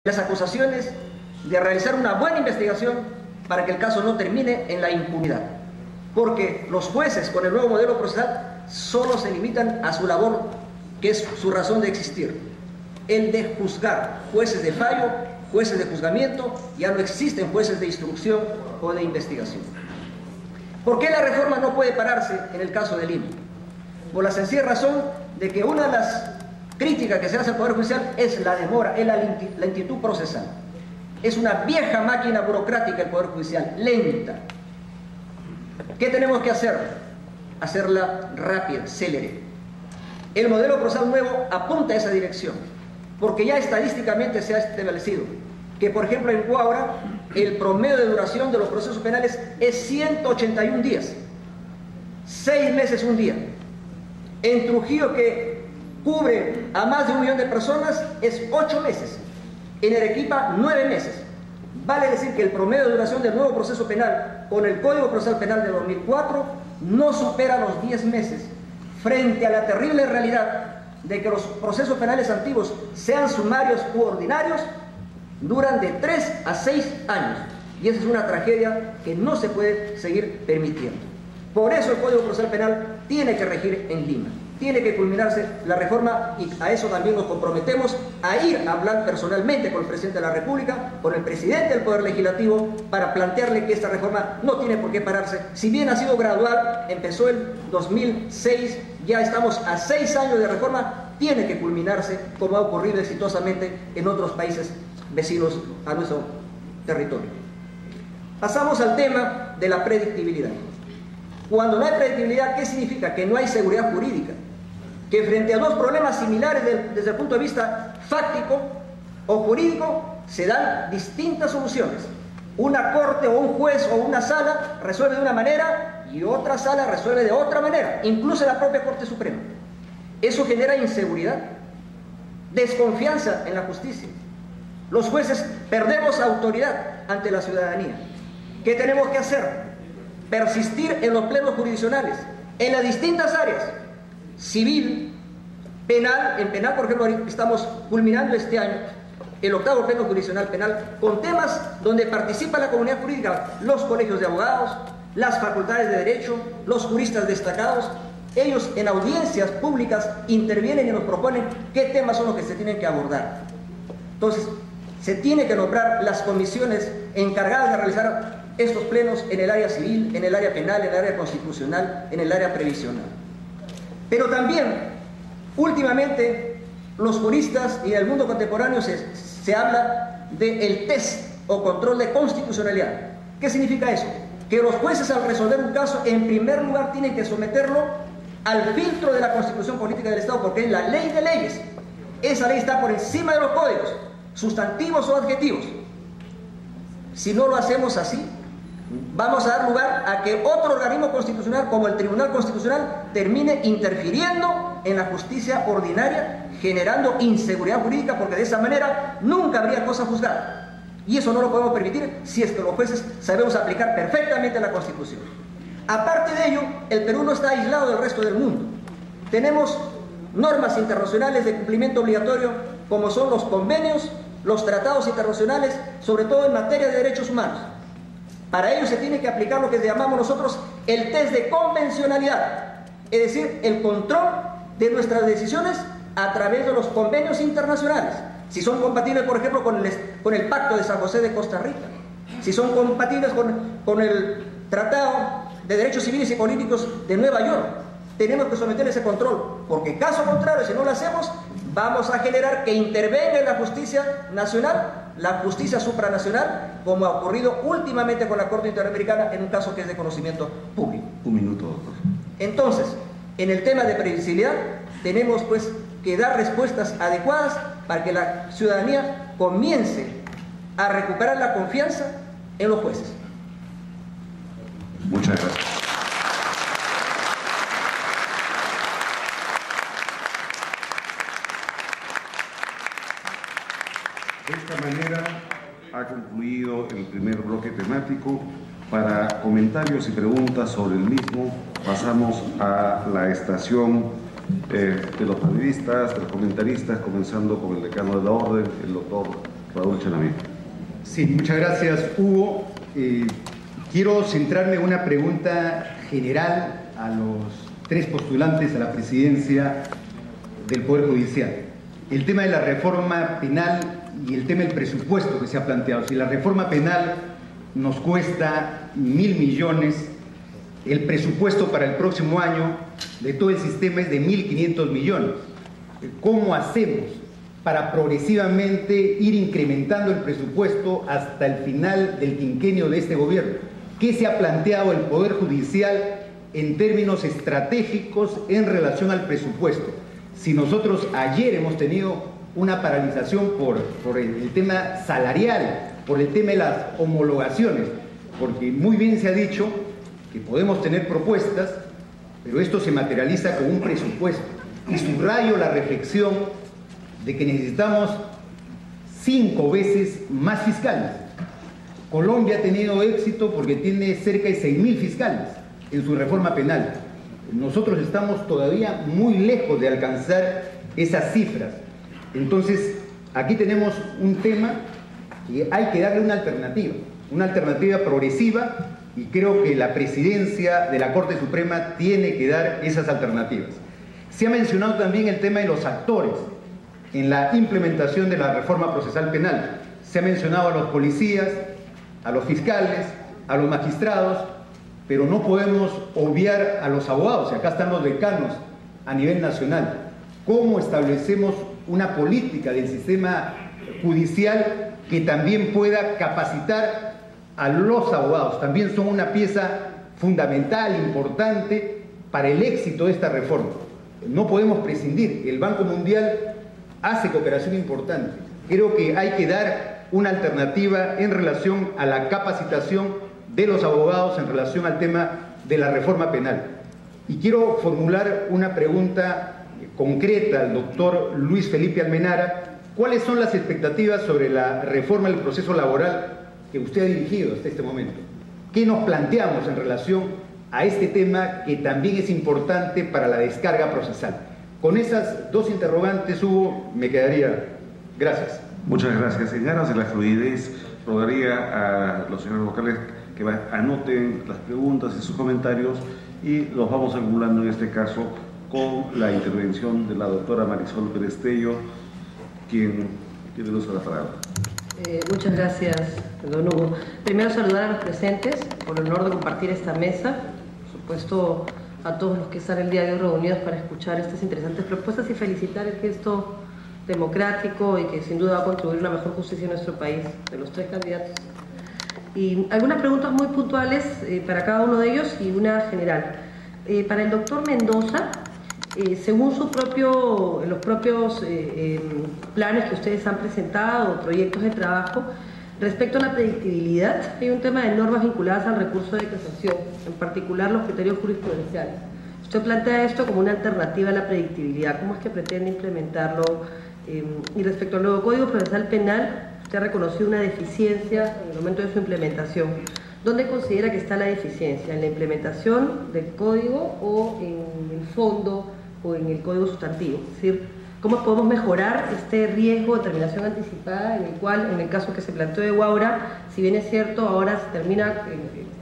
las acusaciones, de realizar una buena investigación para que el caso no termine en la impunidad. Porque los jueces con el nuevo modelo procesal solo se limitan a su labor, que es su razón de existir, el de juzgar. Jueces de fallo, jueces de juzgamiento, ya no existen jueces de instrucción o de investigación. ¿Por qué la reforma no puede pararse en el caso de Lima? Por la sencilla razón de que una de las críticas que se hace al Poder Judicial es la demora, es la lentitud procesal. Es una vieja máquina burocrática el Poder Judicial, lenta. ¿Qué tenemos que hacer? Hacerla rápida, célere. El modelo procesal nuevo apunta a esa dirección, porque ya estadísticamente se ha establecido que, por ejemplo, en Huaura, el promedio de duración de los procesos penales es 181 días, 6 meses un día. En Trujillo, que cubre a más de 1 millón de personas, es 8 meses. En Arequipa, 9 meses. Vale decir que el promedio de duración del nuevo proceso penal con el Código Procesal Penal de 2004 no supera los 10 meses, frente a la terrible realidad de que los procesos penales antiguos, sean sumarios u ordinarios, duran de 3 a 6 años. Y esa es una tragedia que no se puede seguir permitiendo. Por eso el Código Procesal Penal tiene que regir en Lima. Tiene que culminarse la reforma, y a eso también nos comprometemos, a ir a hablar personalmente con el Presidente de la República, con el Presidente del Poder Legislativo, para plantearle que esta reforma no tiene por qué pararse. Si bien ha sido gradual, empezó el 2006, ya estamos a 6 años de reforma, tiene que culminarse como ha ocurrido exitosamente en otros países vecinos a nuestro territorio. Pasamos al tema de la predictibilidad. Cuando no hay predictibilidad, ¿qué significa? Que no hay seguridad jurídica. Que frente a dos problemas similares desde el punto de vista fáctico o jurídico, se dan distintas soluciones. Una corte o un juez o una sala resuelve de una manera y otra sala resuelve de otra manera, incluso la propia Corte Suprema. Eso genera inseguridad, desconfianza en la justicia. Los jueces perdemos autoridad ante la ciudadanía. ¿Qué tenemos que hacer? Persistir en los plenos jurisdiccionales, en las distintas áreas, civil, penal. En penal, por ejemplo, estamos culminando este año el 8º pleno jurisdiccional penal, con temas donde participa la comunidad jurídica, los colegios de abogados, las facultades de derecho, los juristas destacados. Ellos en audiencias públicas intervienen y nos proponen qué temas son los que se tienen que abordar. Entonces, se tiene que nombrar las comisiones encargadas de realizar estos plenos en el área civil, en el área penal, en el área constitucional, en el área previsional. Pero también, últimamente, los juristas y en el mundo contemporáneo se habla del test o control de constitucionalidad. ¿Qué significa eso? Que los jueces, al resolver un caso, en primer lugar tienen que someterlo al filtro de la Constitución Política del Estado, porque es la ley de leyes. Esa ley está por encima de los códigos, sustantivos o adjetivos. Si no lo hacemos así, vamos a dar lugar a que otro organismo constitucional, como el Tribunal Constitucional, termine interfiriendo en la justicia ordinaria, generando inseguridad jurídica, porque de esa manera nunca habría cosa juzgada. Y eso no lo podemos permitir si es que los jueces sabemos aplicar perfectamente la Constitución. Aparte de ello, el Perú no está aislado del resto del mundo. Tenemos normas internacionales de cumplimiento obligatorio, como son los convenios, los tratados internacionales, sobre todo en materia de derechos humanos. Para ello se tiene que aplicar lo que llamamos nosotros el test de convencionalidad, es decir, el control de nuestras decisiones a través de los convenios internacionales. Si son compatibles, por ejemplo, con el Pacto de San José de Costa Rica, si son compatibles con el Tratado de Derechos Civiles y Políticos de Nueva York, tenemos que someter ese control, porque caso contrario, si no lo hacemos, vamos a generar que intervenga en la justicia nacional, la justicia supranacional, como ha ocurrido últimamente con la Corte Interamericana en un caso que es de conocimiento público. Un minuto, doctor. Entonces, en el tema de previsibilidad, tenemos pues que dar respuestas adecuadas para que la ciudadanía comience a recuperar la confianza en los jueces. Muchas gracias. De esta manera ha concluido el primer bloque temático. Para comentarios y preguntas sobre el mismo, pasamos a la estación de los periodistas, de los comentaristas, comenzando con el decano de la Orden, el doctor Raúl Chanamí. Sí, muchas gracias, Hugo. Quiero centrarme en una pregunta general a los tres postulantes a la presidencia del Poder Judicial. El tema de la reforma penal y el tema del presupuesto que se ha planteado. Si la reforma penal nos cuesta 1.000 millones, el presupuesto para el próximo año de todo el sistema es de 1.500 millones. ¿Cómo hacemos para progresivamente ir incrementando el presupuesto hasta el final del quinquenio de este gobierno? ¿Qué se ha planteado el Poder Judicial en términos estratégicos en relación al presupuesto? Si nosotros ayer hemos tenido una paralización por el tema salarial, por el tema de las homologaciones, porque muy bien se ha dicho que podemos tener propuestas, pero esto se materializa con un presupuesto. Y subrayo la reflexión de que necesitamos 5 veces más fiscales. Colombia ha tenido éxito porque tiene cerca de 6.000 fiscales en su reforma penal. Nosotros estamos todavía muy lejos de alcanzar esas cifras. Entonces, aquí tenemos un tema que hay que darle una alternativa progresiva, y creo que la presidencia de la Corte Suprema tiene que dar esas alternativas. Se ha mencionado también el tema de los actores en la implementación de la reforma procesal penal. Se ha mencionado a los policías, a los fiscales, a los magistrados, pero no podemos obviar a los abogados, y acá están los decanos a nivel nacional. ¿Cómo establecemos una política del sistema judicial que también pueda capacitar a los abogados? También son una pieza fundamental, importante para el éxito de esta reforma. No podemos prescindir. El Banco Mundial hace cooperación importante. Creo que hay que dar una alternativa en relación a la capacitación de los abogados en relación al tema de la reforma penal. Y quiero formular una pregunta concreta al doctor Luis Felipe Almenara. ¿Cuáles son las expectativas sobre la reforma del proceso laboral que usted ha dirigido hasta este momento? ¿Qué nos planteamos en relación a este tema que también es importante para la descarga procesal? Con esas dos interrogantes, Hugo, me quedaría. Gracias. Muchas gracias. En aras de la fluidez, rogaría a los señores vocales que anoten las preguntas y sus comentarios, y los vamos acumulando en este caso con la intervención de la doctora Marisol Perestello, quien tiene el uso de la palabra. Muchas gracias, don Hugo. Primero, saludar a los presentes por el honor de compartir esta mesa. Por supuesto, a todos los que están el día de hoy reunidos para escuchar estas interesantes propuestas, y felicitar el gesto democrático y que sin duda va a contribuir a una mejor justicia en nuestro país, de los tres candidatos. Y algunas preguntas muy puntuales para cada uno de ellos y una general. Para el doctor Mendoza, según los propios planes que ustedes han presentado, proyectos de trabajo, respecto a la predictibilidad, hay un tema de normas vinculadas al recurso de casación, en particular los criterios jurisprudenciales. Usted plantea esto como una alternativa a la predictibilidad. ¿Cómo es que pretende implementarlo? Y respecto al nuevo Código Procesal Penal, usted ha reconocido una deficiencia en el momento de su implementación. ¿Dónde considera que está la deficiencia? ¿En la implementación del código o en el fondo o en el código sustantivo? Es decir, ¿cómo podemos mejorar este riesgo de terminación anticipada, en el cual, en el caso que se planteó de Huaura, si bien es cierto, ahora se termina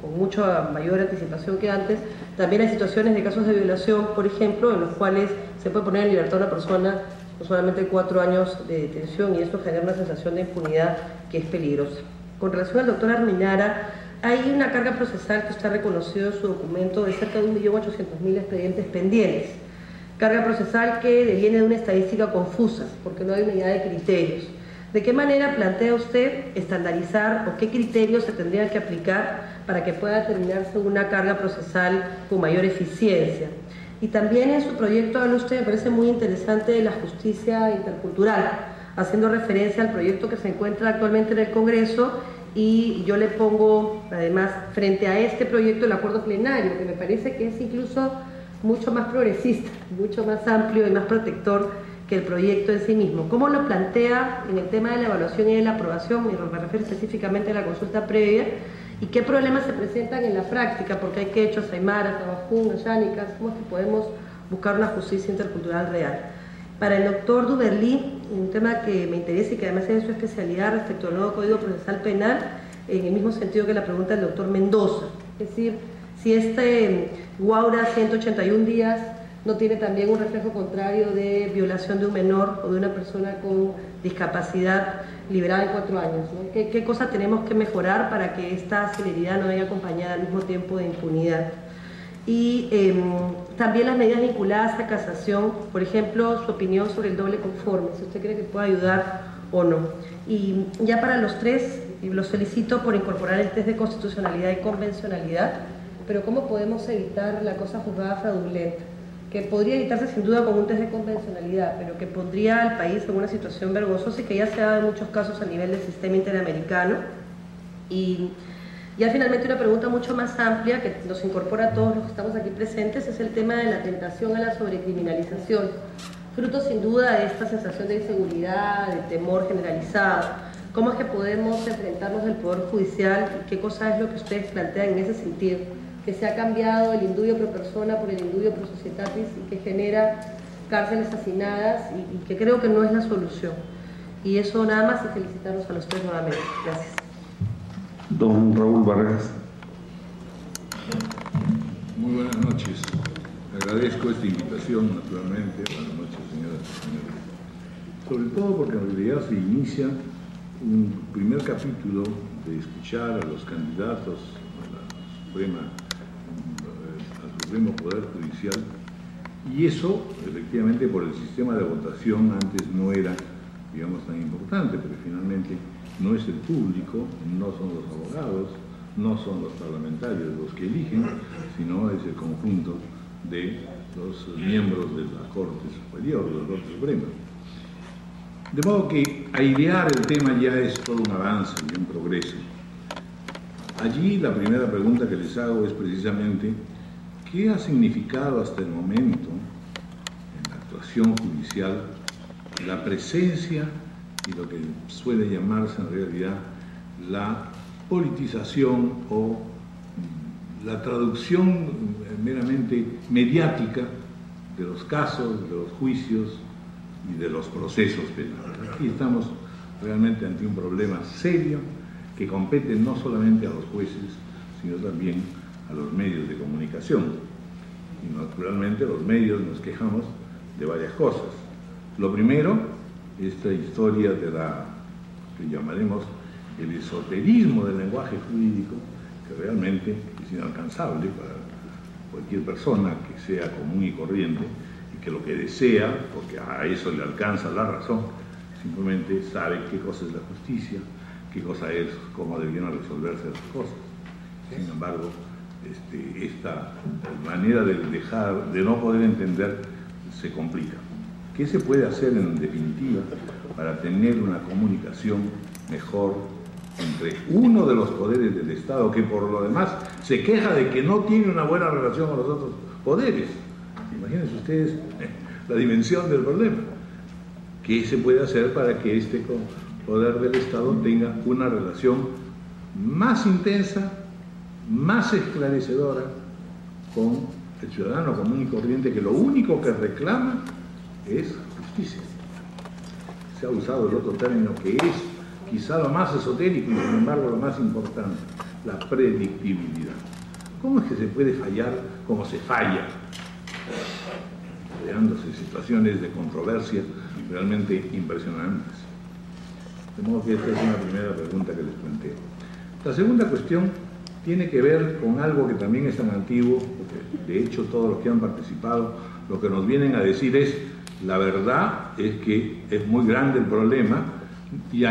con mucha mayor anticipación que antes, también hay situaciones de casos de violación, por ejemplo, en los cuales se puede poner en libertad a una persona con solamente 4 años de detención, y esto genera una sensación de impunidad que es peligrosa? Con relación al doctor Almenara, hay una carga procesal que usted ha reconocido en su documento de cerca de 1.800.000 expedientes pendientes. Carga procesal que deviene de una estadística confusa, porque no hay unidad de criterios. ¿De qué manera plantea usted estandarizar o qué criterios se tendrían que aplicar para que pueda determinarse una carga procesal con mayor eficiencia? Y también en su proyecto habla usted, me parece muy interesante, de la justicia intercultural, haciendo referencia al proyecto que se encuentra actualmente en el Congreso, y yo le pongo además frente a este proyecto el acuerdo plenario, que me parece que es incluso mucho más progresista, mucho más amplio y más protector que el proyecto en sí mismo. ¿Cómo lo plantea en el tema de la evaluación y de la aprobación? Me refiero específicamente a la consulta previa. ¿Y qué problemas se presentan en la práctica? Porque hay quechos, aymaras, tabajún, yánicas. ¿Cómo es que podemos buscar una justicia intercultural real? Para el doctor Duberlí, un tema que me interesa y que además es de su especialidad respecto al nuevo Código Procesal Penal, en el mismo sentido que la pregunta del doctor Mendoza. Es decir, si este Guaura 181 días no tiene también un reflejo contrario de violación de un menor o de una persona con discapacidad liberada en 4 años, ¿no? ¿Qué cosa tenemos que mejorar para que esta celeridad no venga acompañada al mismo tiempo de impunidad? Y también las medidas vinculadas a casación, por ejemplo, su opinión sobre el doble conforme, si usted cree que puede ayudar o no. Y ya para los tres, los felicito por incorporar el test de constitucionalidad y convencionalidad, pero ¿cómo podemos evitar la cosa juzgada fraudulenta? Que podría evitarse sin duda con un test de convencionalidad, pero que pondría al país en una situación vergonzosa y que ya se ha dado en muchos casos a nivel del sistema interamericano. Y ya finalmente una pregunta mucho más amplia que nos incorpora a todos los que estamos aquí presentes es el tema de la tentación a la sobrecriminalización, fruto sin duda de esta sensación de inseguridad, de temor generalizado. ¿Cómo es que podemos enfrentarnos al Poder Judicial y qué cosa es lo que ustedes plantean en ese sentido? Que se ha cambiado el indubio pro persona por el indubio pro societatis y que genera cárceles hacinadas y que creo que no es la solución. Y eso nada más, y felicitarlos a los tres nuevamente. Gracias. Don Raúl Vargas. Muy buenas noches. Agradezco esta invitación, naturalmente. Buenas noches, señoras y señores. Sobre todo porque en realidad se inicia un primer capítulo de escuchar a los candidatos al Supremo Poder Judicial, y eso, efectivamente, por el sistema de votación antes no era, digamos, tan importante, porque finalmente no es el público, no son los abogados, no son los parlamentarios los que eligen, sino es el conjunto de los miembros de la Corte Superior, de la Corte Suprema. De modo que airear el tema ya es todo un avance y un progreso. Allí la primera pregunta que les hago es precisamente ¿qué ha significado hasta el momento en la actuación judicial la presencia y lo que suele llamarse en realidad la politización o la traducción meramente mediática de los casos, de los juicios y de los procesos penales? Aquí estamos realmente ante un problema serio que compete no solamente a los jueces, sino también a los medios de comunicación. Y naturalmente los medios nos quejamos de varias cosas. Lo primero, esta historia de la que llamaremos el esoterismo del lenguaje jurídico, que realmente es inalcanzable para cualquier persona que sea común y corriente y que lo que desea, porque a eso le alcanza la razón, simplemente sabe qué cosa es la justicia, qué cosa es, cómo debieron resolverse las cosas. Sin embargo, esta manera de no poder entender se complica. ¿Qué se puede hacer en definitiva para tener una comunicación mejor entre uno de los poderes del Estado, que por lo demás se queja de que no tiene una buena relación con los otros poderes? Imagínense ustedes la dimensión del problema. ¿Qué se puede hacer para que este poder del Estado tenga una relación más intensa, más esclarecedora con el ciudadano común y corriente, que lo único que reclama es justicia? Se ha usado el otro término que es quizá lo más esotérico y sin embargo lo más importante, la predictibilidad. ¿Cómo es que se puede fallar como se falla? Creándose situaciones de controversia realmente impresionantes. De modo que esta es una primera pregunta que les planteo. La segunda cuestión tiene que ver con algo que también es tan antiguo, porque de hecho todos los que han participado lo que nos vienen a decir es: la verdad es que es muy grande el problema y